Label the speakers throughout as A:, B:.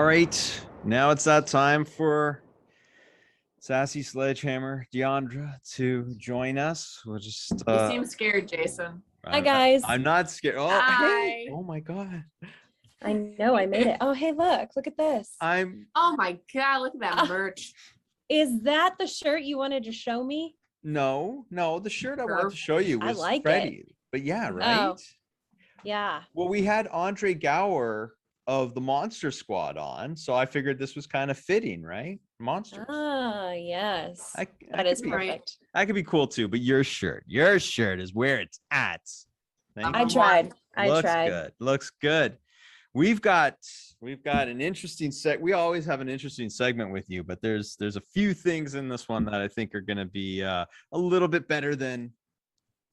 A: right, now it's that time for Sassy Sledgehammer, Diandra, to join us. We'll just.
B: You seem scared, Jason.
C: Hi guys.
A: I'm not scared. Oh,
B: Hi.
A: hey! Oh my god.
C: I know I made it. Oh, hey, look at this.
B: Oh my god, look at that merch.
C: Is that the shirt you wanted to show me?
A: No, the shirt I wanted to show you was
C: I like
A: Freddie.
C: it.
A: But yeah, right.
C: Oh, yeah.
A: Well, we had Andre Gower of the Monster Squad on, so I figured this was kind of fitting, right? Monsters.
C: Ah, yes.
A: That
C: is
A: could be,
C: perfect.
A: That could be cool too. But your shirt is where it's at.
C: I tried.
A: Looks good. We've got an interesting we always have an interesting segment with you, but there's a few things in this one that I think are going to be a little bit better than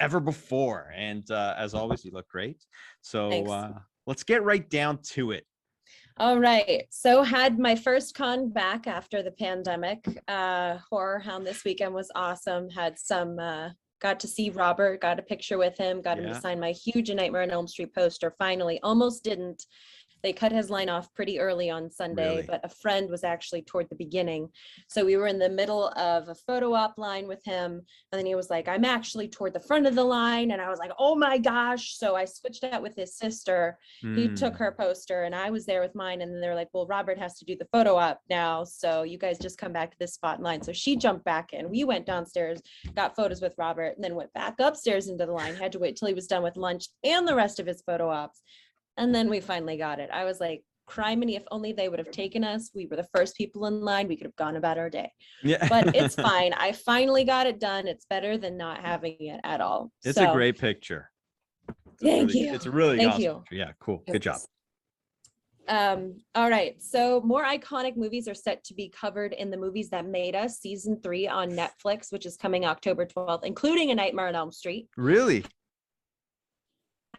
A: ever before. And as always, you look great. So let's get right down to it.
C: All right. So had my first con back after the pandemic. Horror Hound this weekend was awesome. Had some got to see Robert, got a picture with him, got him to sign my huge Nightmare on Elm Street poster. Finally, almost didn't. They cut his line off pretty early on Sunday, but a friend was actually toward the beginning. So we were in the middle of a photo op line with him. And then he was like, I'm actually toward the front of the line. And I was like, oh my gosh. So I switched out with his sister. He took her poster and I was there with mine. And then they're like, well, Robert has to do the photo op now. So you guys just come back to this spot in line. So she jumped back in. We went downstairs, got photos with Robert, and then went back upstairs into the line. Had to wait till he was done with lunch and the rest of his photo ops. And then we finally got it. I was like, criminy, if only they would have taken us. We were the first people in line. We could have gone about our day. Yeah. But it's fine. I finally got it done. It's better than not having it at all.
A: It's a great picture.
C: Thank you.
A: It's a really
C: Thank
A: awesome
C: you.
A: picture. Yeah, cool. Good job.
C: All right. So more iconic movies are set to be covered in The Movies That Made Us season 3 on Netflix, which is coming October 12th, including A Nightmare on Elm Street.
A: Really?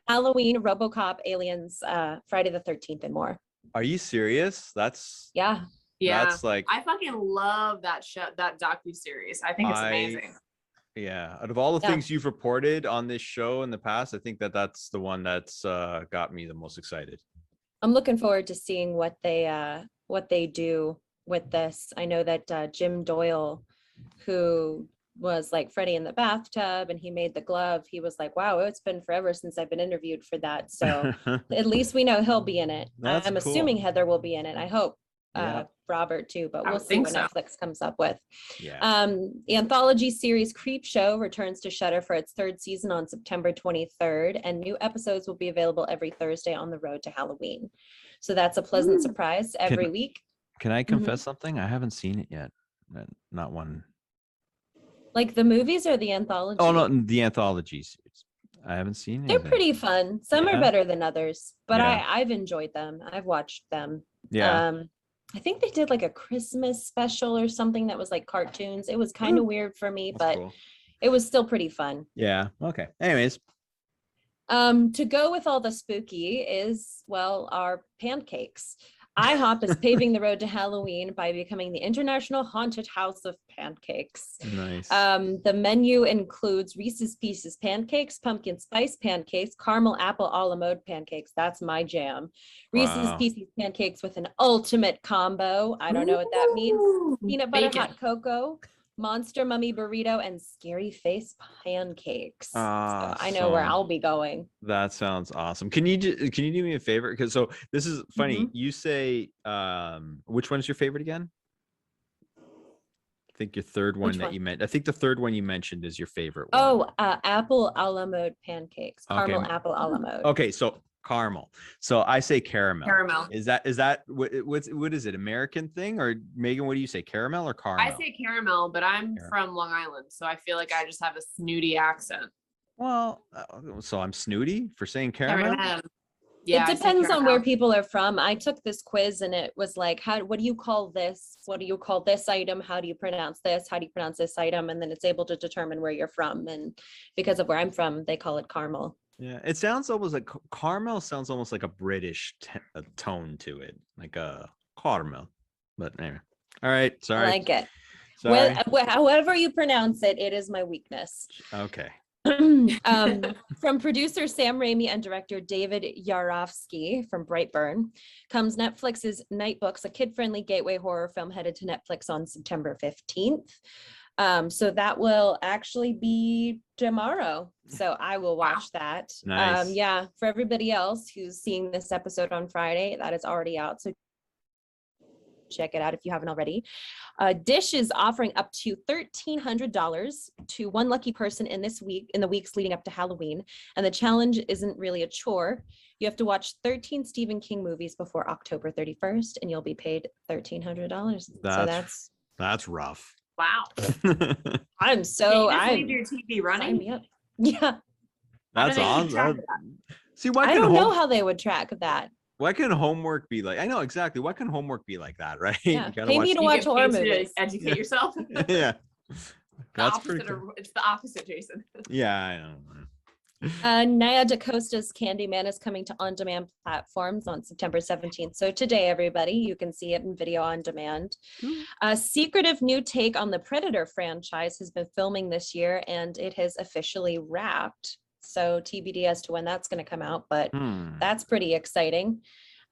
C: Halloween, RoboCop, Aliens, Friday the 13th, and more.
A: Are you serious? That's
B: That's like, I fucking love that show, that docu-series. I think it's amazing.
A: Yeah, out of all the things you've reported on this show in the past, I think that's the one that's got me the most excited.
C: I'm looking forward to seeing what they do with this. I know that Jim Doyle, who was like Freddy in the bathtub and he made the glove, he was like, wow, it's been forever since I've been interviewed for that. So at least we know he'll be in it. I'm assuming Heather will be in it. I hope Robert too, but we'll see what Netflix comes up with. The anthology series Creepshow returns to Shudder for its 3rd season on September 23rd, and new episodes will be available every Thursday on the road to Halloween. So that's a pleasant surprise every week.
A: Can I confess something? I haven't seen it yet. Not one.
C: Like the movies or the anthology?
A: Oh, no, the anthologies. I haven't seen it.
C: They're pretty fun. Some are better than others, but I've enjoyed them. I've watched them. Yeah. I think they did like a Christmas special or something that was like cartoons. It was kind of weird for me, but it was still pretty fun.
A: Yeah. Okay. Anyways.
C: To go with all the spooky is, well, our pancakes. IHOP is paving the road to Halloween by becoming the International Haunted House of Pancakes.
A: Nice.
C: The menu includes Reese's Pieces pancakes, pumpkin spice pancakes, caramel apple a la mode pancakes. That's my jam. Reese's Pieces pancakes with an ultimate combo. I don't know what that means. Peanut butter hot cocoa, Monster Mummy burrito, and Scary Face pancakes. So I know where I'll be going.
A: That sounds awesome. Can you do me a favor? Because this is funny. You say which one is your favorite again? I think your third one you meant. I think the third one you mentioned is your favorite one.
C: Oh, apple a la mode pancakes. Caramel apple a la mode.
A: Okay, so caramel. So I say caramel.
B: Caramel.
A: Is that what is it? American thing, or Megan? What do you say? Caramel or caramel?
B: I say caramel, but I'm from Long Island, so I feel like I just have a snooty accent.
A: Well, so I'm snooty for saying caramel.
C: Yeah, it depends on where people are from. I took this quiz and it was like, what do you call this? What do you call this item? How do you pronounce this? How do you pronounce this item? And then it's able to determine where you're from. And because of where I'm from, they call it caramel.
A: Yeah, it sounds almost like caramel sounds almost like a British tone to it, like a caramel. But anyway, all right, sorry.
C: I like it. Well, however you pronounce it, it is my weakness.
A: Okay.
C: From producer Sam Raimi and director David Yarofsky from Brightburn comes Netflix's Night Books, a kid-friendly gateway horror film headed to Netflix on September 15th. So that will actually be tomorrow. So I will watch that.
A: Nice.
C: Yeah, for everybody else who's seeing this episode on Friday, that is already out. So check it out if you haven't already. Dish is offering up to $1,300 to one lucky person in the weeks leading up to Halloween. And the challenge isn't really a chore. You have to watch 13 Stephen King movies before October 31st, and you'll be paid $1,300.
A: That's rough.
B: Wow.
C: I'm
B: leave your TV running.
C: Yeah.
A: That's awesome. See, I
C: don't know how they would track that.
A: Why can homework be like? I know exactly. Why can homework be like that, right?
C: Yeah. Pay me to watch horror movies.
B: Educate yourself.
A: Yeah. That's pretty cool.
B: It's the opposite, Jason.
A: Yeah, I know.
C: Naya DaCosta's Candyman is coming to on-demand platforms on September 17th. So today, everybody, you can see it in video on demand. A secretive new take on the Predator franchise has been filming this year, and it has officially wrapped. So TBD as to when that's going to come out, but that's pretty exciting.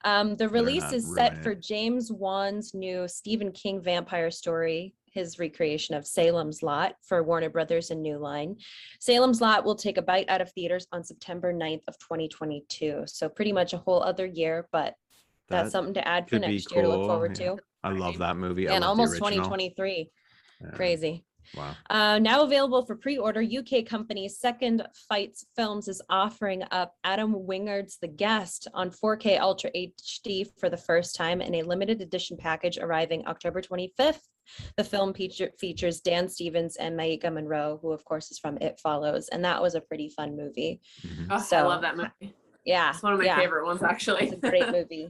C: The release is set for James Wan's new Stephen King vampire story, his recreation of Salem's Lot for Warner Brothers and New Line. Salem's Lot will take a bite out of theaters on September 9th of 2022. So pretty much a whole other year, but that's something to add for next year to look forward to.
A: I love that movie.
C: And almost 2023. Yeah. Crazy.
A: Wow.
C: Now available for pre-order, UK company Second Fights Films is offering up Adam Wingard's The Guest on 4K Ultra HD for the first time in a limited edition package arriving October 25th. The film features Dan Stevens and Maika Monroe, who of course is from It Follows, and that was a pretty fun movie.
B: Oh, so I love that movie.
C: Yeah,
B: it's one of my favorite ones, actually.
C: It's a great movie.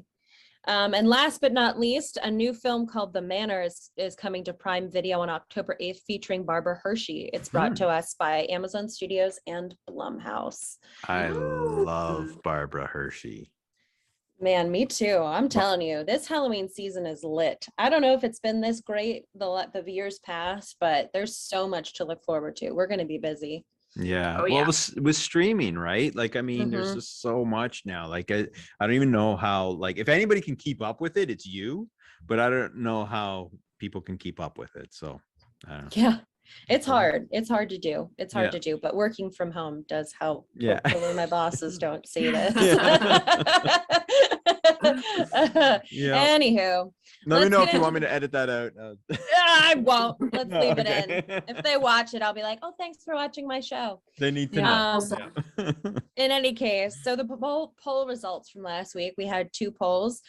C: And last but not least, a new film called The Manor is coming to Prime Video on October 8th, featuring Barbara Hershey. It's brought to us by Amazon Studios and Blumhouse.
A: I love Barbara Hershey.
C: Man, me too. I'm telling you, this Halloween season is lit. I don't know if it's been this great the years past, but there's so much to look forward to. We're going to be busy.
A: Yeah. Well, with streaming, right? Like, I mean, there's just so much now. Like, I don't even know how, like, if anybody can keep up with it, it's you, but I don't know how people can keep up with it. So, I don't know.
C: Yeah. It's hard. It's hard to do. It's hard to do, but working from home does help.
A: Yeah.
C: Hopefully my bosses don't see this. Anywho.
A: Let me know if you want me to edit that out.
C: I won't. Let's leave it in. If they watch it, I'll be like, oh, thanks for watching my show.
A: They need to know.
C: In any case, so the poll results from last week, we had two polls.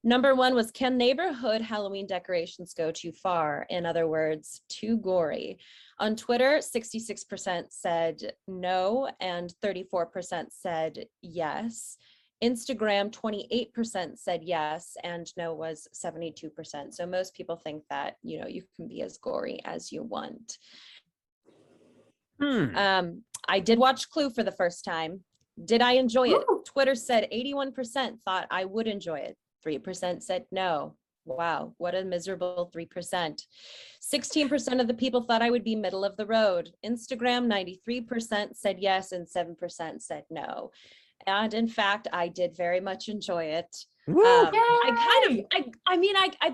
C: Number one was, can neighborhood Halloween decorations go too far? In other words, too gory. On Twitter, 66% said no and 34% said yes. Instagram, 28% said yes and no was 72%. So most people think that, you know, you can be as gory as you want. I did watch Clue for the first time. Did I enjoy it? Twitter said 81% thought I would enjoy it. 3% said no. Wow, what a miserable 3%. 16% of the people thought I would be middle of the road. Instagram, 93% said yes and 7% said no. And in fact, I did very much enjoy it. I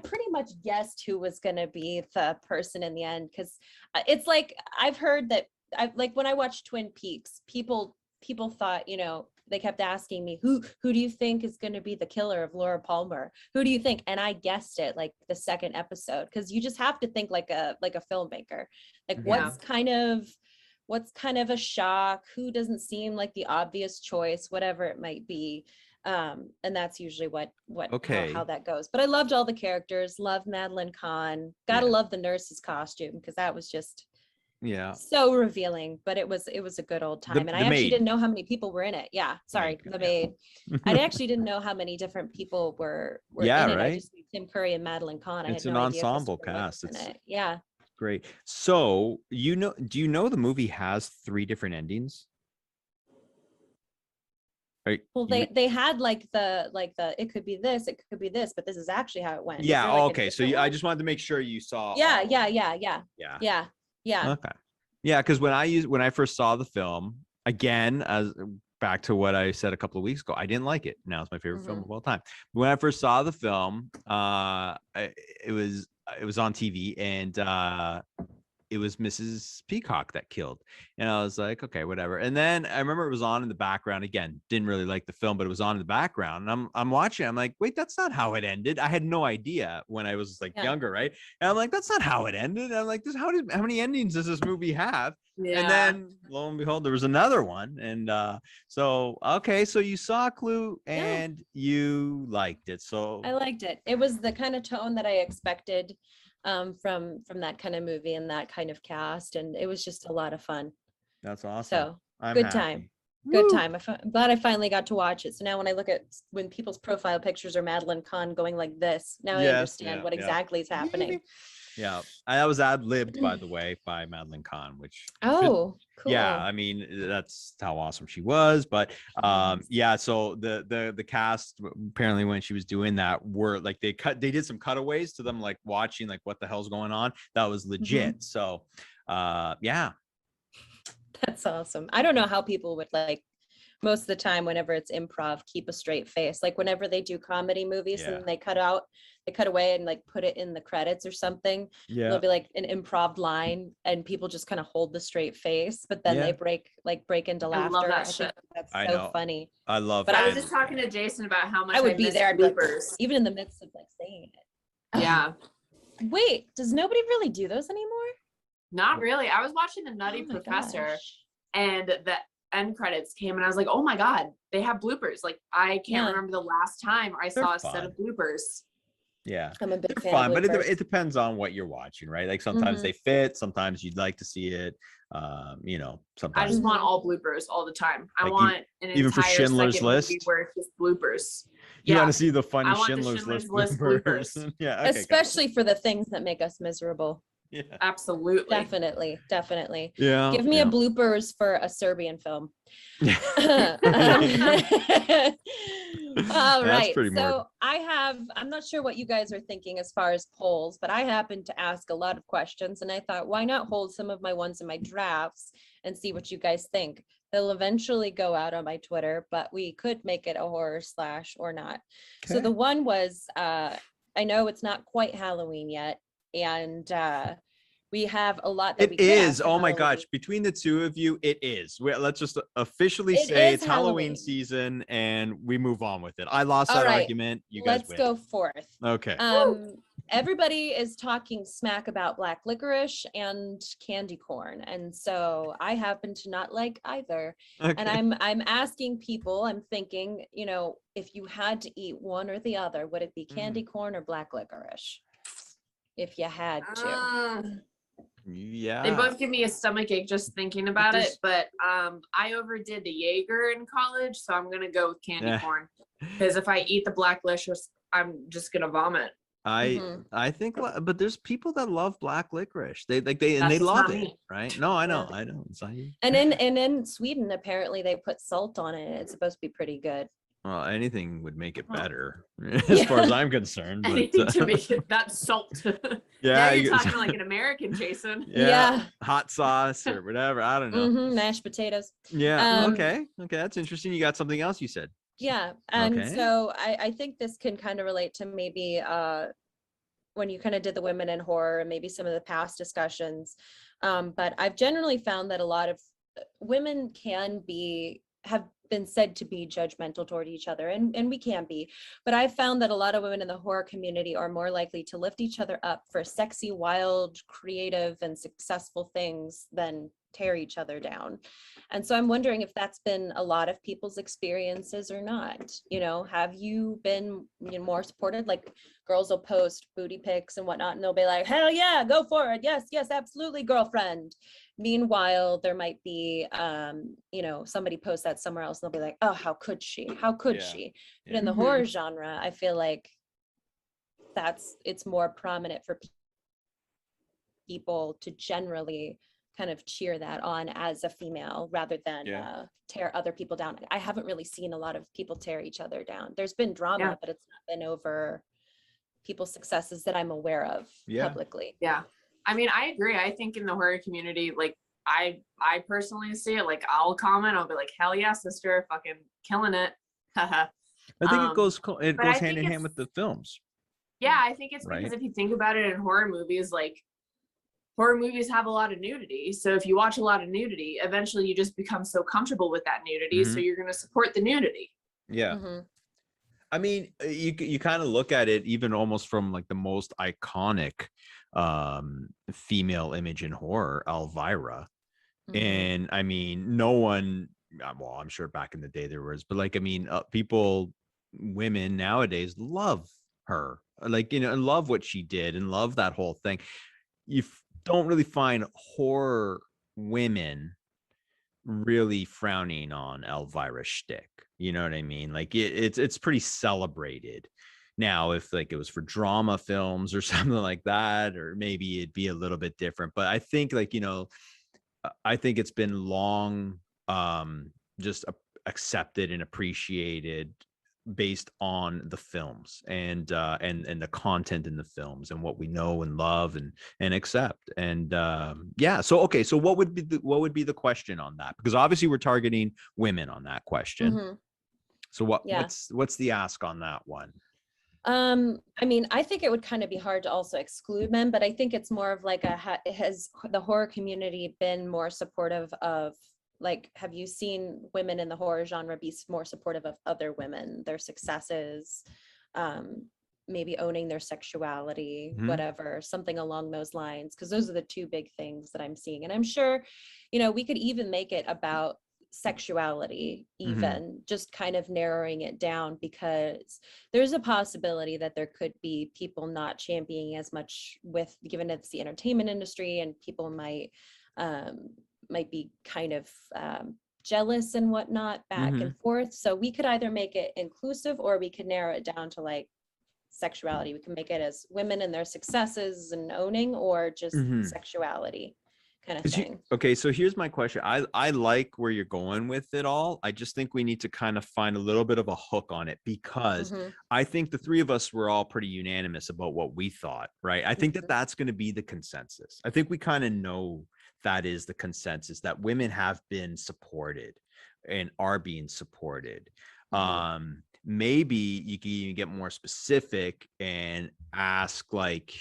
C: pretty much guessed who was going to be the person in the end, because it's like, I've heard that when I watched Twin Peaks, people thought, you know, they kept asking me, who do you think is going to be the killer of Laura Palmer? Who do you think? And I guessed it like the second episode, because you just have to think like a filmmaker. Like what's kind of a shock? Who doesn't seem like the obvious choice? Whatever it might be. And that's usually how that goes. But I loved all the characters. Loved Madeline Kahn. Gotta love the nurse's costume, because that was just so revealing. But it was a good old time. And I actually didn't know how many people were in it. The maid. I actually didn't know how many different people were in it.
A: Right?
C: I just knew Tim Curry and Madeline Kahn.
A: It's an ensemble cast.
C: It's yeah.
A: Great. So do you know the movie has 3 different endings? Right.
C: Well, they had like the it could be this, it could be this, but this is actually how it went.
A: Yeah. Okay. So I just wanted to make sure you saw.
C: Yeah.
A: Okay. Yeah, because when I first saw the film, again, as back to what I said a couple of weeks ago, I didn't like it. Now it's my favorite film of all time. When I first saw the film, it was on TV, and it was Mrs. Peacock that killed. And I was like, okay, whatever. And then I remember it was on in the background again. Didn't really like the film, but it was on in the background. And I'm watching. I'm like, wait, that's not how it ended. I had no idea when I was like younger, right? And I'm like, that's not how it ended. And I'm like, how many endings does this movie have? Yeah. And then lo and behold, there was another one. And so you saw Clue and you liked it. So
C: I liked it. It was the kind of tone that I expected from that kind of movie and that kind of cast, and it was just a lot of fun.
A: That's awesome.
C: So
A: I'm
C: good
A: happy.
C: time. Good time. I'm glad I finally got to watch it. So now when people's profile pictures are Madeline Kahn going like this, now I understand what exactly is happening.
A: Yeah, I was ad-libbed, by the way, by Madeline Kahn, which
C: cool.
A: Yeah, I mean, that's how awesome she was. But so the cast, apparently when she was doing that, were like they did some cutaways to them, like watching like what the hell's going on. That was legit. So yeah,
C: that's awesome. I don't know how people would, like, most of the time whenever it's improv, keep a straight face. Like whenever they do comedy movies and they cut away and like put it in the credits or something, there'll be like an improv line and people just kind of hold the straight face, but then they break into laughter.
B: I love that shit.
C: That's so funny.
A: I love
B: but
A: it.
B: I was just talking to Jason about how much
C: I would be there. I'd be like, even in the midst of like saying it.
B: Yeah.
C: Wait, does nobody really do those anymore?
B: Not really. I was watching the Nutty Professor and the end credits came and I was like, oh my God, they have bloopers. Like I can't remember the last time I saw a set of bloopers.
A: Yeah,
C: I'm a big fan
A: fun,
C: of
A: but it depends on what you're watching, right? Like sometimes they fit, sometimes you'd like to see it. Sometimes
B: I just want all bloopers all the time. I
A: like
B: want an
A: even for
B: entire
A: Schindler's
B: second
A: List
B: movie where it's just bloopers.
A: You want to see the funny
B: I want
A: Schindler's
B: the
A: List bloopers.
B: Yeah,
A: okay,
C: especially for the things that make us miserable.
A: Yeah,
B: absolutely,
C: definitely.
A: Yeah,
C: give me a bloopers for a Serbian film. All right, so I'm not sure what you guys are thinking as far as polls, but I happened to ask a lot of questions and I thought, why not hold some of my ones in my drafts and see what you guys think. They'll eventually go out on my Twitter, but we could make it a horror slash or not. So the one was, I know it's not quite Halloween yet, and we have a lot that
A: it is. Oh my gosh, between the two of you, it is. Let's just officially say it's Halloween season and we move on with it. I lost that argument. You guys
C: let's go forth.
A: Okay.
C: Everybody is talking smack about black licorice and candy corn, and so I happen to not like either. And I'm asking people, I'm thinking, if you had to eat one or the other, would it be candy corn or black licorice? If you had to.
A: Yeah,
B: they both give me a stomach ache just thinking about it, but I overdid the Jaeger in college, so I'm gonna go with candy corn, because if I eat the black licorice, I'm just gonna vomit.
A: I think, but there's people that love black licorice. They love it, right? No, I know, I know. It's not you.
C: And in Sweden, apparently they put salt on it. It's supposed to be pretty good.
A: Well, anything would make it better, as far as I'm concerned. But,
B: anything to make it that salt.
A: Yeah,
B: you're talking like an American, Jason.
C: Yeah,
A: hot sauce or whatever. I don't know.
C: Mashed potatoes.
A: Yeah. Okay, that's interesting. You got something else you said.
C: Yeah, and so I think this can kind of relate to maybe when you kind of did the women in horror and maybe some of the past discussions. But I've generally found that a lot of women have been said to be judgmental toward each other, and we can be, but I've found that a lot of women in the horror community are more likely to lift each other up for sexy, wild, creative, and successful things than tear each other down. And so I'm wondering if that's been a lot of people's experiences or not. Have you been more supported? Like, girls will post booty pics and whatnot, and they'll be like, hell yeah, go for it, yes, absolutely, girlfriend. Meanwhile, there might be somebody posts that somewhere else and they'll be like, oh, how could she? But in the horror genre, I feel like it's more prominent for people to generally kind of cheer that on as a female rather than tear other people down. I haven't really seen a lot of people tear each other down. There's been drama, but it's not been over people's successes that I'm aware of publicly.
B: Yeah. I mean, I agree. I think in the horror community, like, I personally see it. Like, I'll comment. I'll be like, hell yeah, sister, fucking killing it.
A: I think it goes hand in hand with the films.
B: Yeah, I think it's
A: right?
B: because if you think about it in horror movies, like horror movies have a lot of nudity. So if you watch a lot of nudity, eventually you just become so comfortable with that nudity. So you're going to support the nudity.
A: Yeah. I mean, you kind of look at it even almost from like the most iconic female image in horror, Elvira. And I mean, no one, well, I'm sure back in the day there was, but like, I mean, women nowadays love her, like, you know, and love what she did and love that whole thing. You don't really find horror women really frowning on Elvira's shtick. You know what I mean? Like it's pretty celebrated. Now, if like it was for drama films or something like that, or maybe it'd be a little bit different. But I think like, you know, I think it's been long just accepted and appreciated based on the films and the content in the films and what we know and love and accept. And yeah, so okay, so what would be the question on that? Because obviously we're targeting women on that question. So what's the ask on that one?
C: I mean, I think it would kind of be hard to also exclude men, but I think it's more of like has the horror community been more supportive of, like, have you seen women in the horror genre be more supportive of other women, their successes, maybe owning their sexuality, whatever, something along those lines? Because those are the two big things that I'm seeing. And I'm sure, you know, we could even make it about sexuality, even just kind of narrowing it down, because there's a possibility that there could be people not championing as much with, given it's the entertainment industry, and people might be kind of jealous and whatnot back and forth. So we could either make it inclusive, or we could narrow it down to like sexuality. We can make it as women and their successes and owning, or just sexuality kind of thing.
A: Okay, so here's my question. I like where you're going with it all. I just think we need to kind of find a little bit of a hook on it, because I think the three of us were all pretty unanimous about what we thought, right? I think that that's going to be the consensus. I think we kind of know that is the consensus, that women have been supported and are being supported. Maybe you can even get more specific and ask, like,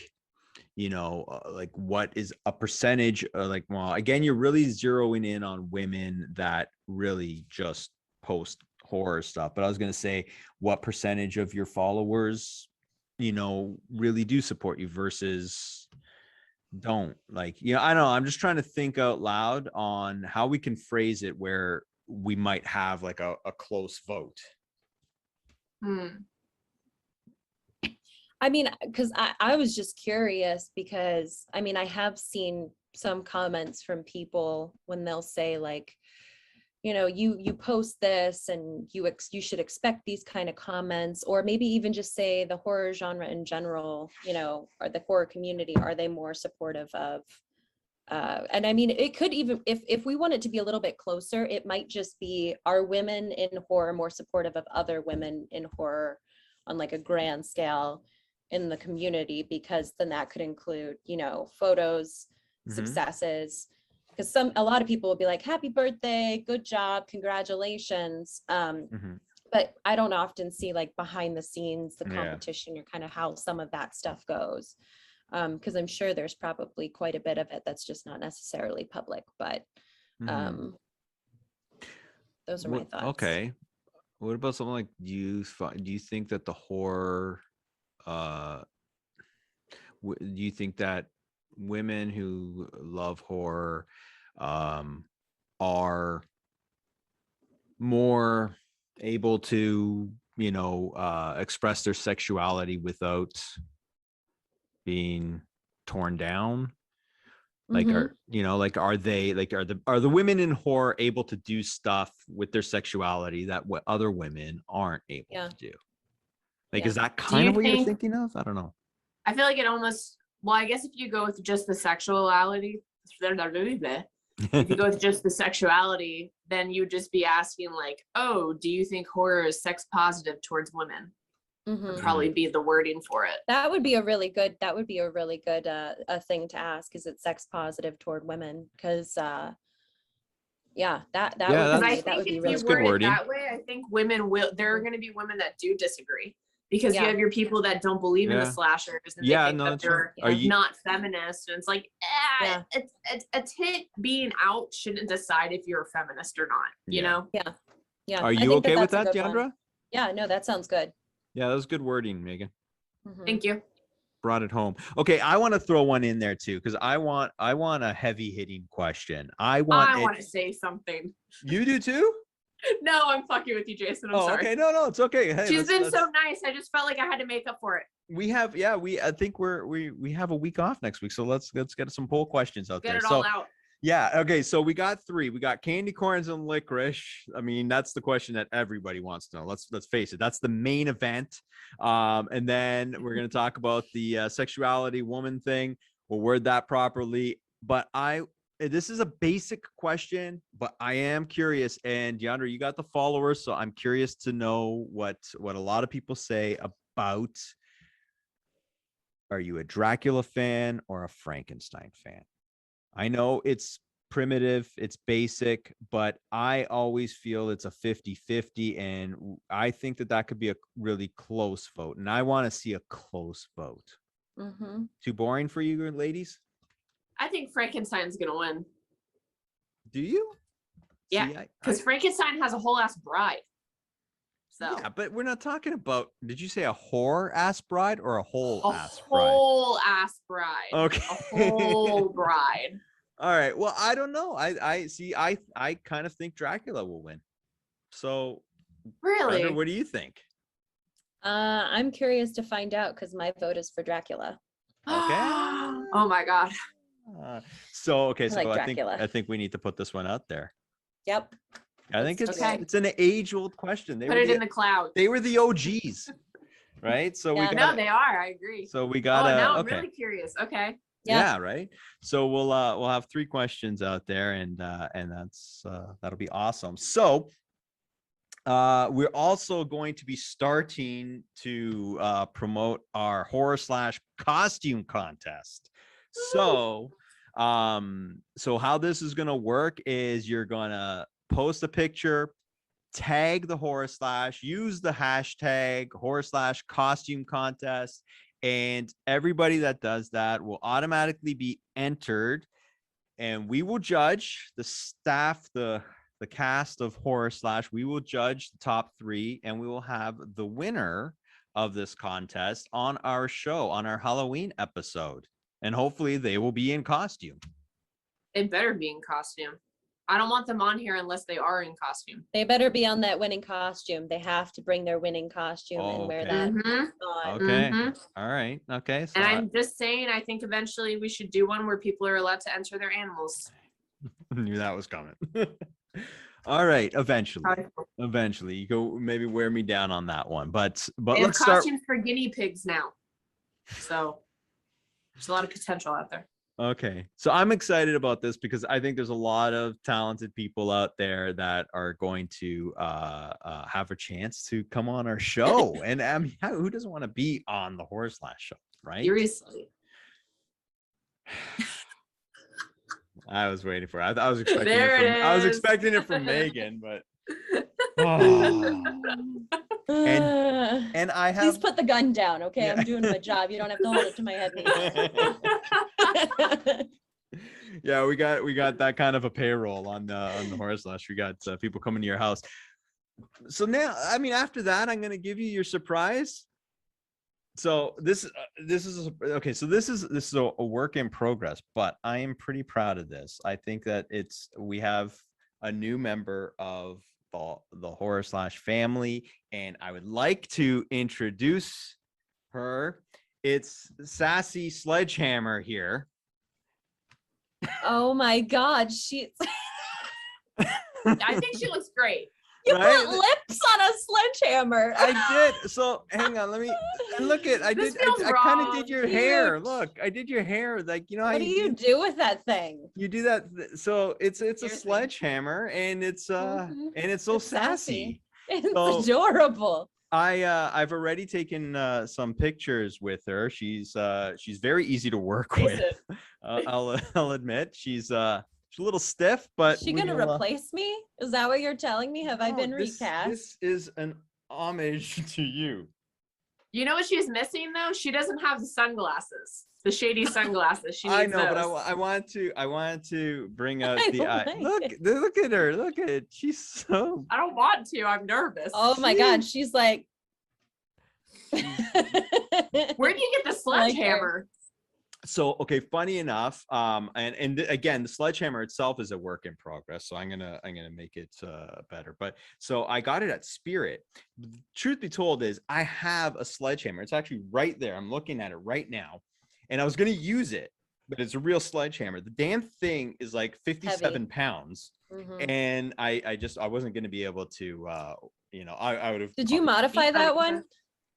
A: you know, like what is a percentage, like, well, again, you're really zeroing in on women that really just post horror stuff. But I was going to say, what percentage of your followers, you know, really do support you versus don't? Like, you know, I don't know. I'm just trying to think out loud on how we can phrase it where we might have like a close vote.
C: I mean, because I was just curious, because I mean, I have seen some comments from people when they'll say, like, you know, you post this and you should expect these kind of comments, or maybe even just say the horror genre in general, you know, or the horror community, are they more supportive of? And I mean, it could even, if we want it to be a little bit closer, it might just be, are women in horror more supportive of other women in horror on like a grand scale in the community? Because then that could include, you know, photos, successes, because a lot of people will be like, happy birthday, good job, congratulations. But I don't often see like behind the scenes, the competition, or kind of how some of that stuff goes. Because I'm sure there's probably quite a bit of it that's just not necessarily public, but those are my thoughts.
A: Okay. What about something like, do you think that the horror, do you think that women who love horror are more able to, you know, express their sexuality without being torn down? Like, are, you know, like, are they, like, are the women in horror able to do stuff with their sexuality that what other women aren't able to do? Like, is that kind of what you're thinking of? I don't know.
B: I feel like it almost, well, I guess if you go with just the sexuality, if you go with just the sexuality, then you'd just be asking like, oh, do you think horror is sex positive towards women? would probably be the wording for it.
C: That would be a really good a thing to ask. Is it sex positive toward women? Because that would be really
B: good wording. That way, I think there are going to be women that do disagree, because you have your people that don't believe in the slashers, and they think that they're not feminist, and it's like, a tit being out shouldn't decide if you're a feminist or not, you know?
C: Yeah.
A: Are you okay with that, Diandra?
C: Yeah, no, that sounds good.
A: Yeah, that was good wording, Megan.
B: Thank you.
A: Brought it home. Okay, I want to throw one in there too, because I want a heavy hitting question. I want to
B: say something.
A: You do too?
B: No, I'm fucking with you, Jason. I'm sorry.
A: Okay, no, it's okay. Hey,
B: she's been so nice. I just felt like I had to make up for it.
A: I think we have a week off next week, so let's get some poll questions out there.
B: Get it all out.
A: Yeah. Okay. So we got 3. We got candy corns and licorice. I mean, that's the question that everybody wants to know. Let's face it. That's the main event. And then we're going to talk about the sexuality woman thing. We'll word that properly. But this is a basic question, but I am curious. And Diandra, you got the followers, so I'm curious to know what a lot of people say about. Are you a Dracula fan or a Frankenstein fan? I know it's primitive, it's basic, but I always feel it's a 50-50, and I think that could be a really close vote, and I want to see a close vote. Too boring for you ladies?
B: I think Frankenstein's gonna win.
A: Do you?
B: Yeah, because Frankenstein has a whole ass bride. So
A: yeah, but we're not talking about. Did you say a whore ass bride or a whole ass bride?
B: A whole ass bride.
A: Okay.
B: A whole bride.
A: All right. Well, I don't know. I see. I kind of think Dracula will win. So,
B: really,
A: Diandra, what do you think?
C: I'm curious to find out, because my vote is for Dracula.
A: Okay.
B: Oh my god.
A: So I think we need to put this one out there.
C: Yep.
A: I think it's an age-old question.
B: Put it in the cloud.
A: They were the OGs, right? So
B: they are. I agree.
A: So we got.
B: Now I'm really curious. Okay.
A: Yeah. Right. So we'll have 3 questions out there, and that'll be awesome. So we're also going to be starting to promote our horror / costume contest. So how this is going to work is you're going to post a picture, tag the horror / use the hashtag horror / costume contest, and everybody that does that will automatically be entered, and we will judge the staff, the cast of horror / we will judge the top 3, and we will have the winner of this contest on our show, on our Halloween episode, and hopefully they will be in costume.
B: They better be in costume. I don't want them on here unless they are in costume.
C: They better be on that winning costume. They have to bring their winning costume and wear that.
A: Okay. All right. Okay. So
B: and I'm just saying, I think eventually we should do one where people are allowed to enter their animals.
A: I knew that was coming. All right. Eventually, you go maybe wear me down on that one. But let's start.
B: Costumes for guinea pigs now. So there's a lot of potential out there.
A: Okay. So I'm excited about this because I think there's a lot of talented people out there that are going to have a chance to come on our show. And I mean, who doesn't want to be on the Horror / show, right?
B: Seriously.
A: I was waiting for it. I was expecting it from Megan, but and I have.
C: Please put the gun down, okay? I'm doing my job. You don't have to hold it to my head.
A: Yeah, we got that kind of a payroll on the Horror / we got people coming to your house. So now, I mean, after that, I'm gonna give you your surprise. So this is okay. So this is a work in progress, but I am pretty proud of this. I think that we have a new member of the Horror / family, and I would like to introduce her. It's Sassy Sledgehammer here.
C: Oh my God,
B: I think she looks great.
C: You put lips on a sledgehammer.
A: I did. So hang on, I kind of did your hair. Look, I did your hair. Like, you know,
C: what do you do with that thing?
A: You do that. So it's a sledgehammer, and it's so sassy.
C: It's adorable.
A: I've already taken some pictures with her. She's very easy to work with. I'll admit she's a little stiff, but
C: is she gonna replace me? Is that what you're telling me? Have I been recast?
A: This is an homage to you.
B: You know what she's missing though? She doesn't have the sunglasses, the shady sunglasses. She needs
A: I know,
B: those.
A: but I wanted to bring out the eye. Look at her. Look at it. She's so.
B: I don't want to. I'm nervous.
C: Oh my God, she's like.
B: Where do you get the sledgehammer?
A: So, okay, funny enough, and again, the sledgehammer itself is a work in progress, so I'm gonna make it better. But so I got it at Spirit. Truth be told is I have a sledgehammer. It's actually right there. I'm looking at it right now, and I was gonna use it, but it's a real sledgehammer. The damn thing is like 57 pounds, and I wasn't gonna be able to, I would have.
C: Did you modify that one?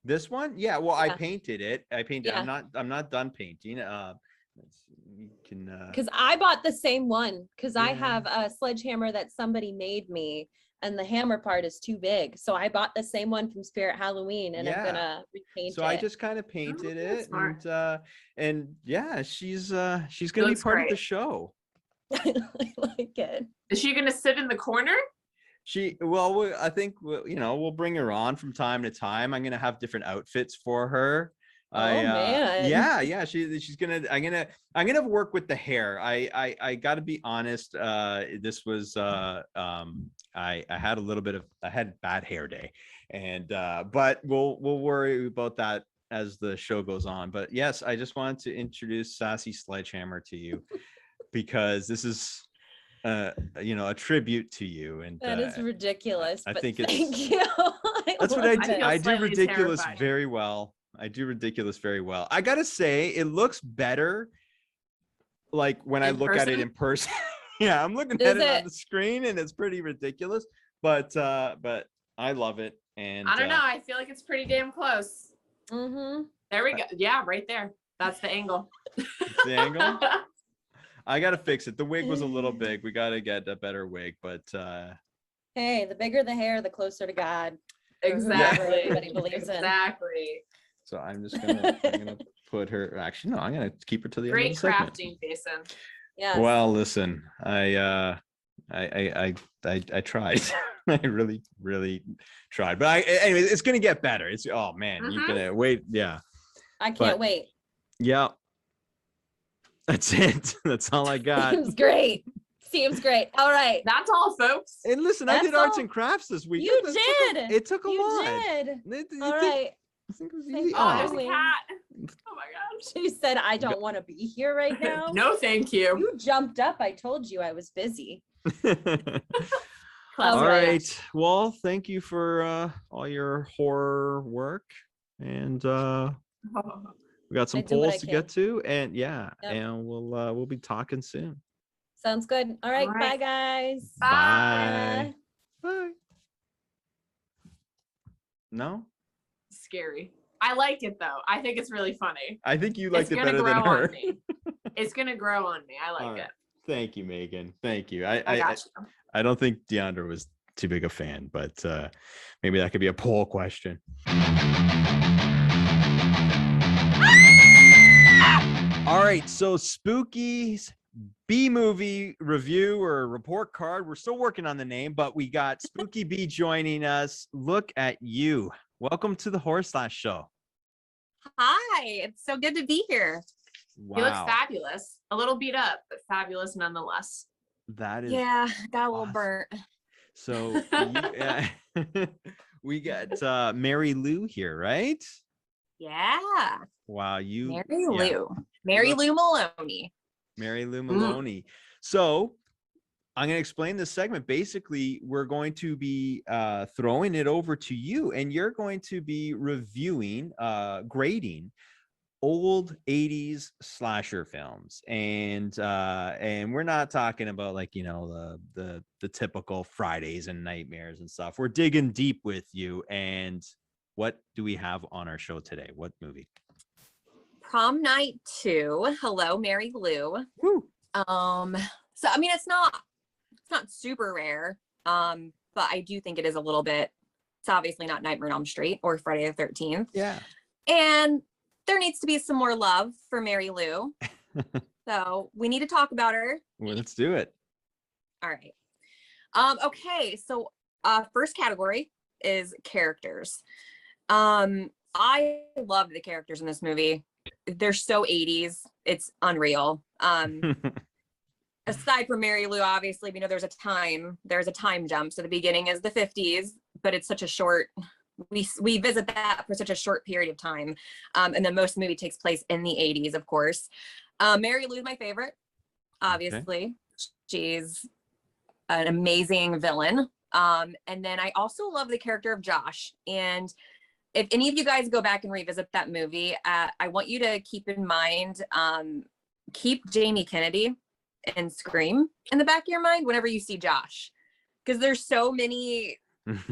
A: This one? Yeah, well, I painted it. Yeah. I'm not done painting. You can
C: because I bought the same one because I have a sledgehammer that somebody made me, and the hammer part is too big. So I bought the same one from Spirit Halloween, and I'm gonna repaint it.
A: So I just kind of painted it, and yeah, she's gonna be part of the show.
C: I like it.
B: Is she gonna sit in the corner?
A: I think we'll bring her on from time to time. I'm gonna have different outfits for her.
C: Man.
A: Yeah. She's gonna. I'm gonna work with the hair. I got to be honest. This was I had bad hair day, and but we'll worry about that as the show goes on. But yes, I just wanted to introduce Sassy Sledgehammer to you because this is. A tribute to you, and
C: that is ridiculous.
A: I think it's
C: thank you.
A: That's what I do. I do ridiculous
B: terrified.
A: very well. I do ridiculous very well. I gotta say, it looks better like when I look at it in person. Yeah, I'm looking at it on the screen, and it's pretty ridiculous. But I love it. And
B: I don't know. I feel like it's pretty damn close. There we go. Yeah, right there. That's the angle.
A: The angle. I gotta fix it. The wig was a little big. We gotta get a better wig, but
C: hey, the bigger the hair, the closer to God.
B: Exactly.
C: Everybody believes in.
B: Exactly.
A: So I'm just gonna put her. Actually, no, I'm gonna keep her to the
B: great
A: end of the segment.
B: crafting, Jason.
C: Yeah.
A: Well, listen, I tried. I really tried. But anyway, it's gonna get better. It's man, you're gonna wait. Yeah.
C: I can't wait.
A: Yeah. That's it. That's all I got.
C: Seems great. All right.
B: That's all, folks.
A: And listen, I did arts and crafts this week.
C: You did.
A: It took a lot.
C: You did. All right.
A: I think it was easy.
B: Oh, there's a cat. Oh my gosh.
C: She said, I don't want to be here right now.
B: No, thank you.
C: You jumped up. I told you I was busy.
A: All right. Well, thank you for all your horror work. And we got some polls to get to, and and we'll be talking soon.
C: Sounds good. All right. Bye, guys.
B: Bye.
A: Bye. No?
B: Scary. I like it though. I think it's really funny.
A: I think you liked it better than her.
B: It's gonna grow on me. I like it.
A: Thank you, Megan. Thank you. I don't think Diandra was too big a fan, but maybe that could be a poll question. All right, so Spooky's B-movie review or report card. We're still working on the name, but we got Spooky B joining us. Look at you. Welcome to the Horror Slash Show.
D: Hi, it's so good to be here.
A: Wow.
B: You look fabulous. A little beat up, but fabulous nonetheless.
A: That is
D: got a little burnt.
A: So we got Mary Lou here, right?
D: Yeah.
A: Wow,
D: Mary Lou Maloney.
A: Mary Lou Maloney. So I'm going to explain this segment. Basically, we're going to be throwing it over to you, and you're going to be reviewing, grading old 80s slasher films. And we're not talking about like, the typical Fridays and Nightmares and stuff. We're digging deep with you. And what do we have on our show today? What movie?
D: Prom Night 2. Hello, Mary Lou.
A: Woo.
D: So I mean, it's not super rare, but I do think it is a little bit It's obviously not Nightmare on Elm Street or Friday the 13th.
A: Yeah.
D: And there needs to be some more love for Mary Lou. So we need to talk about her.
A: Well, let's do it.
D: All right. Okay, so first category is characters. I love the characters in this movie. They're so 80s. It's unreal. Aside from Mary Lou, obviously, we know there's a time jump. So the beginning is the 50s, but it's such a short, we visit that for such a short period of time. And then most of the movie takes place in the 80s, of course. Mary Lou is my favorite, obviously. Okay. She's an amazing villain. And then I also love the character of Josh. And if any of you guys go back and revisit that movie, I want you to keep in mind, keep Jamie Kennedy and Scream in the back of your mind whenever you see Josh, because there's so many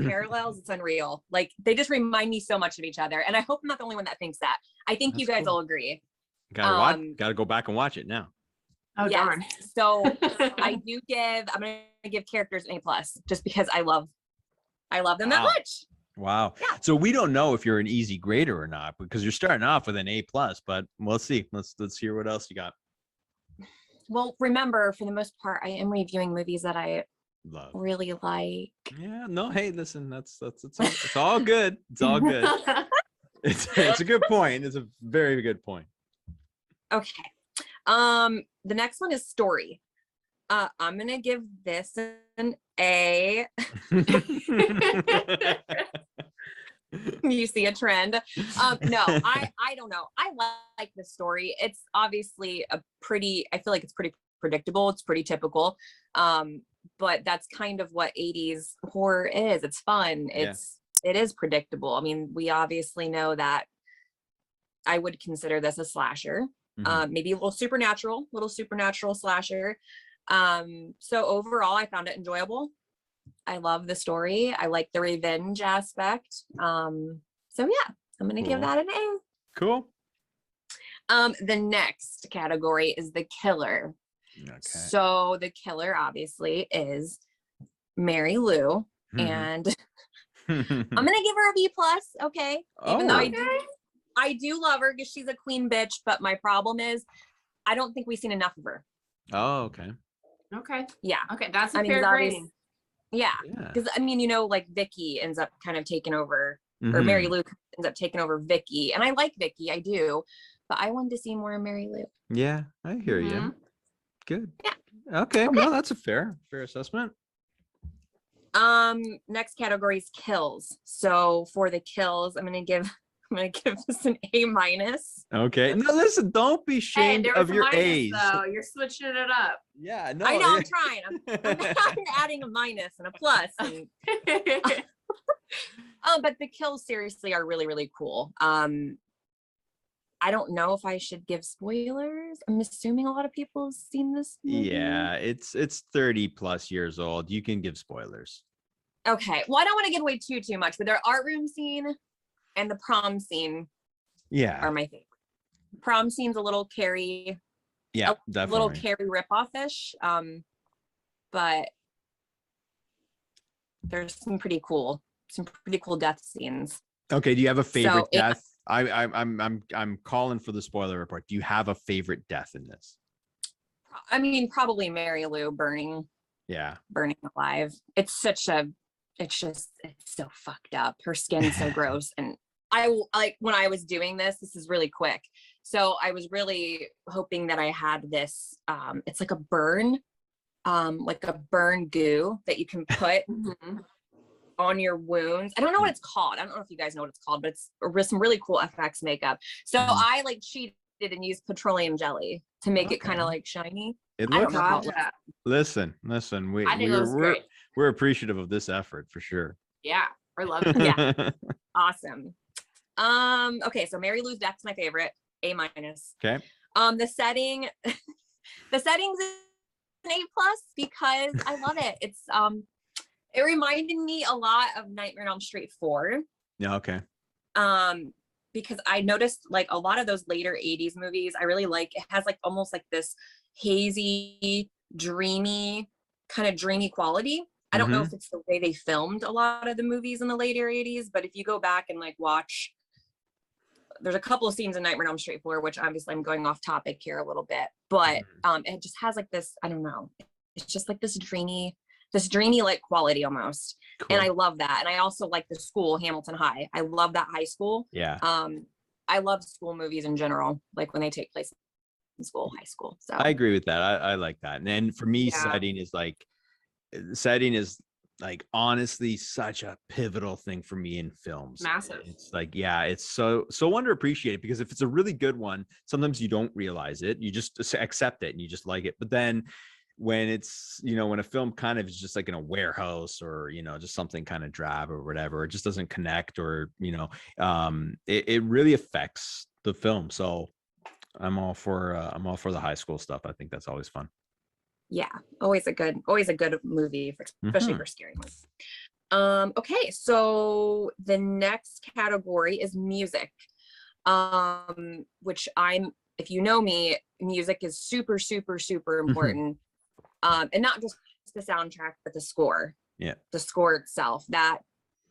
D: parallels. It's unreal. Like, they just remind me so much of each other. And I hope I'm not the only one that thinks that. I think you guys all agree.
A: Gotta go back and watch it now.
B: Oh,
D: yes.
B: darn.
D: So I'm gonna give characters an A+, just because I love them that much.
A: Wow. Yeah. So we don't know if you're an easy grader or not, because you're starting off with an A+, but we'll see. Let's hear what else you got.
D: Well, remember, for the most part, I am reviewing movies that I really like.
A: Yeah. No. Hey, listen. It's all good. It's all good. It's a good point. It's a very good point.
D: Okay. The next one is story. I'm gonna give this an A. You see a trend? No, I don't know. I like the story. It's obviously I feel like it's pretty predictable. It's pretty typical. But that's kind of what 80s horror is. It's fun. It is predictable. I mean, we obviously know that I would consider this a slasher. Maybe a little supernatural slasher. So overall, I found it enjoyable. I love the story. I like the revenge aspect. So yeah, I'm gonna give that an A.
A: Cool.
D: The next category is the killer. Okay. So the killer obviously is Mary Lou, and I'm gonna give her a B+. Okay, even though I do love her because she's a queen bitch, but my problem is I don't think we've seen enough of her.
A: Oh, okay.
B: Okay.
D: Yeah.
B: Okay, that's a fair grading.
D: Yeah, because I mean, like Vicky ends up kind of taking over, or Mary Lou ends up taking over Vicky, and I like Vicky, I do, but I wanted to see more of Mary Lou.
A: Yeah, I hear you. Good. Yeah. Okay. Well, that's a fair assessment.
D: Next category is kills. So for the kills, I'm gonna give this an A-.
A: Okay. No, listen, don't be ashamed of your A's.
B: Though. You're switching it up.
A: Yeah, no.
D: I know, I'm trying. I'm adding a minus and a plus. And, but the kills seriously are really, really cool. I don't know if I should give spoilers. I'm assuming a lot of people have seen this movie.
A: Yeah, it's 30+ years old. You can give spoilers.
D: Okay. Well, I don't want to give away too much, but their art room scene and the prom scene are my favorite. Prom scene's a little Carrie.
A: Yeah, definitely.
D: A little Carrie ripoff-ish. But there's some pretty cool death scenes.
A: Okay, do you have a favorite death? I'm calling for the spoiler report. Do you have a favorite death in this?
D: I mean, probably Mary Lou burning alive. It's so fucked up. Her skin's so gross. And I like, when I was doing this is really quick. So I was really hoping that I had this, it's like a burn goo that you can put on your wounds. I don't know what it's called. I don't know if you guys know what it's called, but it's some really cool FX makeup. So I like cheated and used petroleum jelly to make it kind of like shiny.
A: It looks Listen, we're appreciative of this effort for sure.
B: Yeah, we're loving it.
D: Yeah. Awesome. Okay, so Mary Lou's death's my favorite, A-.
A: Okay.
D: The setting's an A+ because I love it. It's it reminded me a lot of Nightmare on Elm Street 4.
A: Yeah, okay.
D: Because I noticed like a lot of those later 80s movies, I really like, it has like almost like this hazy, dreamy quality. I don't know if it's the way they filmed a lot of the movies in the later 80s, but if you go back and like watch, there's a couple of scenes in Nightmare on Elm Street 4, which obviously I'm going off topic here a little bit, but it just has like this, I don't know, it's just like this dreamy like quality almost. Cool. And I love that. And I also like the school, Hamilton High. I love that high school.
A: Yeah.
D: I love school movies in general, like when they take place in school, high school. So
A: I agree with that. I like that. And then for me, setting is like honestly such a pivotal thing for me in films.
B: Massive.
A: It's like, it's so underappreciated, because if it's a really good one, sometimes you don't realize it. You just accept it and you just like it. But then when it's, when a film kind of is just like in a warehouse or, just something kind of drab or whatever, it just doesn't connect, or, it really affects the film. So I'm all for the high school stuff. I think that's always fun.
D: Yeah, always a good movie, especially for scary ones. Okay, so the next category is music, which if you know me, music is super, super, super important. And not just the soundtrack, but the score.
A: Yeah, the
D: score itself, that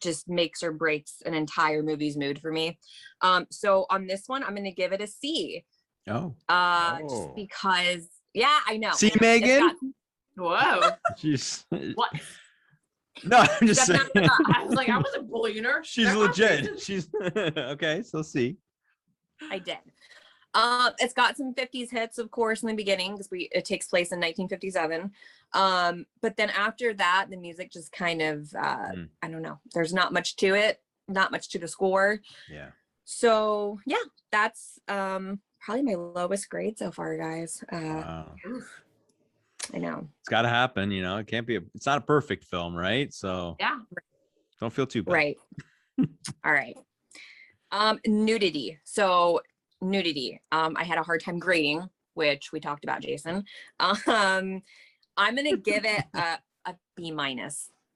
D: just makes or breaks an entire movie's mood for me. So on this one, I'm going to give it a C. Just because. Yeah, I know.
A: See, Megan?
B: Whoa.
A: She's
B: what?
A: No, I'm just saying.
B: I was like, I wasn't bullying her.
A: She's legit. She's okay. So see.
D: I did. It's got some 50s hits, of course, in the beginning, because it takes place in 1957. But then after that, the music just kind of I don't know. There's not much to it. Not much to the score.
A: Yeah.
D: So yeah, that's probably my lowest grade so far, guys.
A: Wow.
D: I know.
A: It's got to happen, it can't be, it's not a perfect film, right? So
B: yeah,
A: don't feel too bad.
D: Right. All right. Nudity. So Nudity. I had a hard time grading, which we talked about, Jason. I'm going to give it a B-,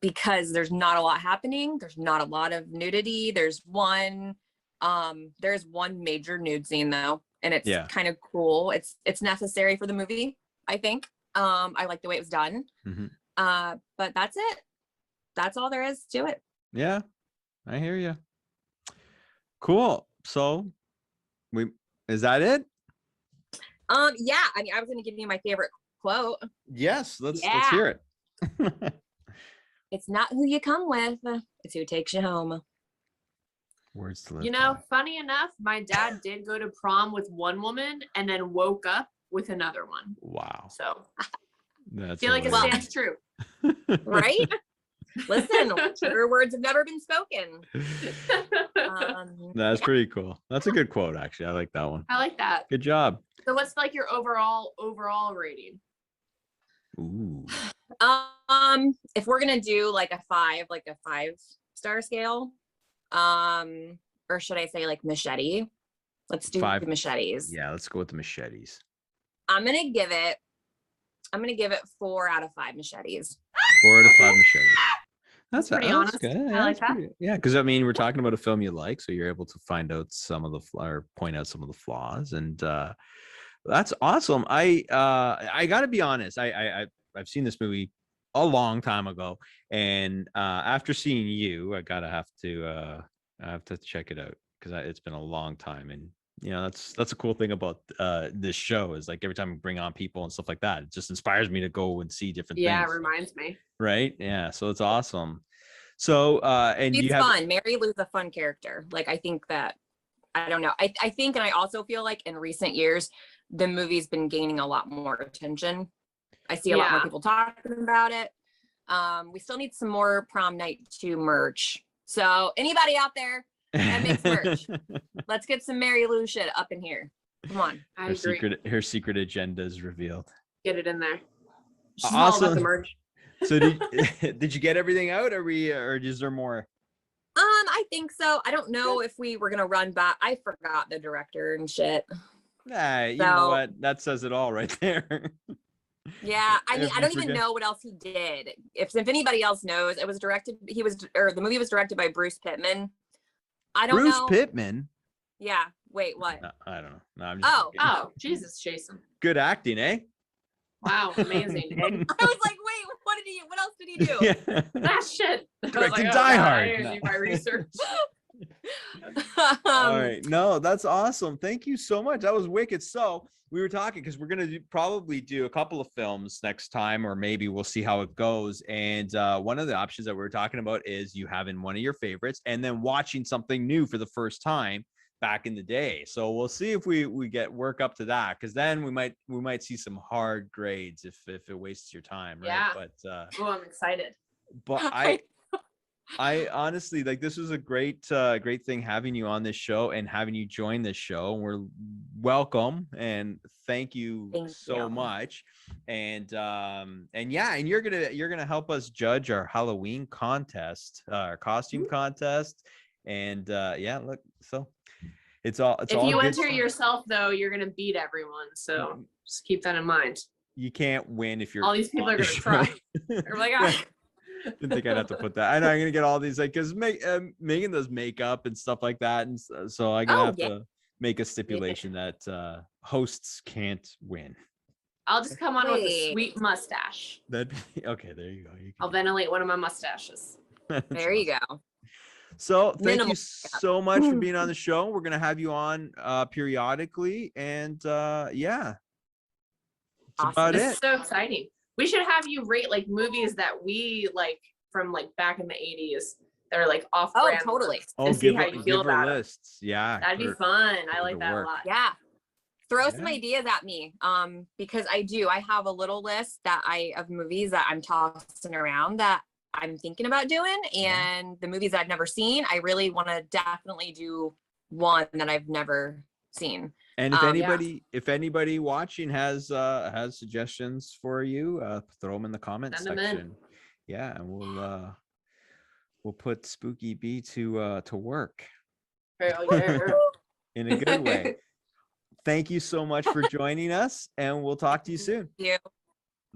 D: because there's not a lot happening. There's not a lot of nudity. There's one major nude scene though. And it's kind of cool. It's necessary for the movie, I think. I like the way it was done. But that's it. That's all there is to it.
A: Yeah, I hear you. Cool. So is that it?
D: Yeah. I mean, I was going to give you my favorite quote.
A: Yes. Let's hear it.
D: It's not who you come with. It's who takes you home.
A: Words to live by.
B: Funny enough, my dad did go to prom with one woman and then woke up with another one.
A: Wow.
B: So
A: I
B: feel like it stands true.
D: Right? Listen, truer words have never been spoken.
A: That's pretty cool. That's a good quote, actually. I like that one.
B: I like that.
A: Good job.
B: So what's like your overall rating?
A: Ooh.
D: If we're gonna do like a 5-star scale, or should I say like machete? Let's do 5 machetes.
A: Yeah, let's go with the machetes.
D: I'm gonna give it 4 out of 5 machetes.
A: 4 out of 5 machetes.
B: That's pretty honest.
A: Good.
B: I like that.
A: Yeah, because I mean, we're talking about a film you like, so you're able to point out some of the flaws, and that's awesome. I got to be honest. I've seen this movie a long time ago, and after seeing you, I have to check it out, because it's been a long time, and that's a cool thing about this show, is like every time we bring on people and stuff like that, it just inspires me to go and see different things.
B: Yeah, it reminds me.
A: Right? Yeah, so it's awesome. So and
D: it's fun. Mary Lou's a fun character. Like, I think that, I don't know. I think, and I also feel like in recent years, the movie's been gaining a lot more attention. I see a lot more people talking about it. We still need some more Prom Night 2 merch. So anybody out there that makes merch, let's get some Mary Lou shit up in here. Come on.
A: Her secret agenda is revealed.
B: Get it in there.
A: She's awesome. All about the merch. So did you get everything out? Or is there more?
D: I think so. I don't know if we were gonna run back. I forgot the director and shit.
A: You know what? That says it all right there.
D: Yeah, I mean, I don't even know what else he did. If anybody else knows, the movie was directed by Bruce Pittman. I don't know.
A: Bruce Pittman?
D: Yeah. Wait, what?
A: No, I don't know. No, I'm just
B: oh, Jesus, Jason.
A: Good acting, eh?
B: Wow, amazing.
D: I was like, wait, what did What else did he do?
A: Yeah.
B: That shit.
A: Directed Die Hard.
B: I gotta do my research.
A: All right. No, that's awesome. Thank you so much. That was wicked. So we were talking because we're going to probably do a couple of films next time, or maybe we'll see how it goes. And one of the options that we were talking about is you having one of your favorites and then watching something new for the first time back in the day. So we'll see if we work up to that, because then we might see some hard grades if it wastes your time. Right.
B: Yeah.
A: But
B: I'm excited.
A: But I honestly, like, this was a great thing having you on this show and having you join this show. We're welcome and thank you so much. And you're gonna help us judge our Halloween contest, our costume contest. And look, so it's all.
B: If you enter yourself, though, you're gonna beat everyone. So just keep that in mind.
A: You can't win if you're.
B: All these people are gonna try. They're like,
A: didn't think I'd have to put that. I know I'm gonna get all these, like, because Megan does makeup and stuff like that, and so I'm gonna have to make a stipulation that hosts can't win.
B: I'll just come on with a sweet mustache.
A: That'd be okay. There you go.
B: I'll ventilate one of my mustaches.
D: There you go.
A: So thank you so much for being on the show. We're gonna have you on periodically, and that's about it.
B: This is so exciting. We should have you rate like movies that we like from like back in the 80s that are like off brand.
D: Oh, totally.
B: And see how you feel about
A: lists. Yeah.
B: That'd be fun. I like that a lot.
D: Yeah. Throw some ideas at me. Because I have a little list of movies that I'm tossing around that I'm thinking about doing, and the movies I've never seen, I really want to definitely do one that I've never seen.
A: And if anybody watching has suggestions for you, throw them in the comments section. Yeah, and we'll put Spooky B to work in a good way. Thank you so much for joining us, and we'll talk to you soon.
D: Thank you.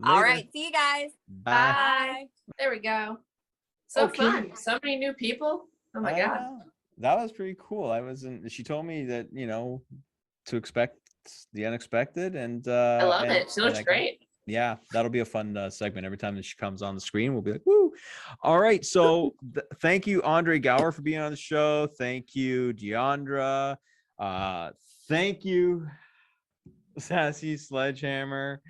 D: All right, see you guys.
A: Bye.
B: There we go. So fun. So many new people. Oh my god.
A: That was pretty cool. She told me that, to expect the unexpected, and
B: I love it. She looks great.
A: Yeah, that'll be a fun segment. Every time that she comes on the screen, we'll be like, woo. All right, so thank you, Andre Gower, for being on the show. Thank you, Diandra. Thank you, Sassy Sledgehammer.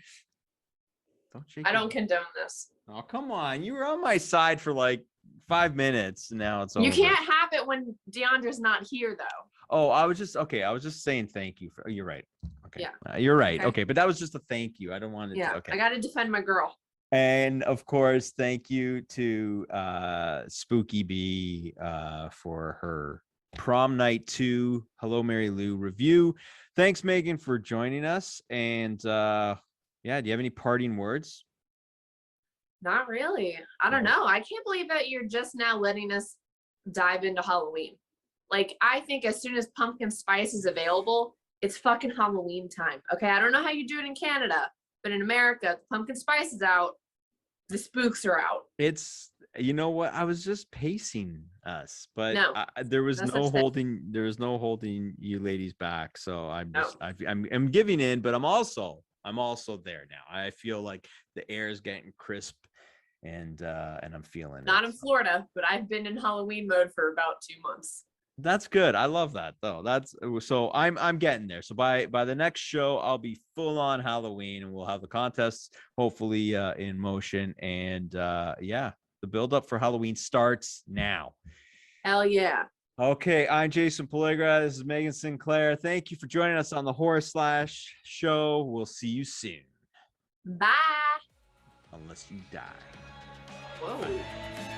B: I don't condone this.
A: Oh, come on. You were on my side for like 5 minutes. Now it's over.
B: You can't have it when Deandra's not here, though.
A: Oh, I was just saying thank you. You're right. Okay. Yeah. You're right. Okay. But that was just a thank you. I don't want to.
B: Yeah.
A: Okay.
B: I got to defend my girl.
A: And of course, thank you to Spooky B for her Prom Night 2 Hello Mary Lou review. Thanks, Megan, for joining us. And do you have any parting words?
B: Not really. I don't know. I can't believe that you're just now letting us dive into Halloween. Like, I think as soon as pumpkin spice is available, it's fucking Halloween time. Okay, I don't know how you do it in Canada, but in America, the pumpkin spice is out. The spooks are out.
A: It's, you know what? I was just pacing us, but there was no holding you ladies back. So I'm giving in, but I'm also there now. I feel like the air is getting crisp, and I'm feeling
B: not in Florida, but I've been in Halloween mode for about 2 months.
A: That's good. I love that though. I'm getting there. So by the next show, I'll be full on Halloween, and we'll have the contests hopefully in motion. And the build up for Halloween starts now.
B: Hell yeah.
A: Okay, I'm Jason Pellegra. This is Megan Sinclair. Thank you for joining us on the Horror Slash show. We'll see you soon.
B: Bye.
A: Unless you die.
B: Whoa.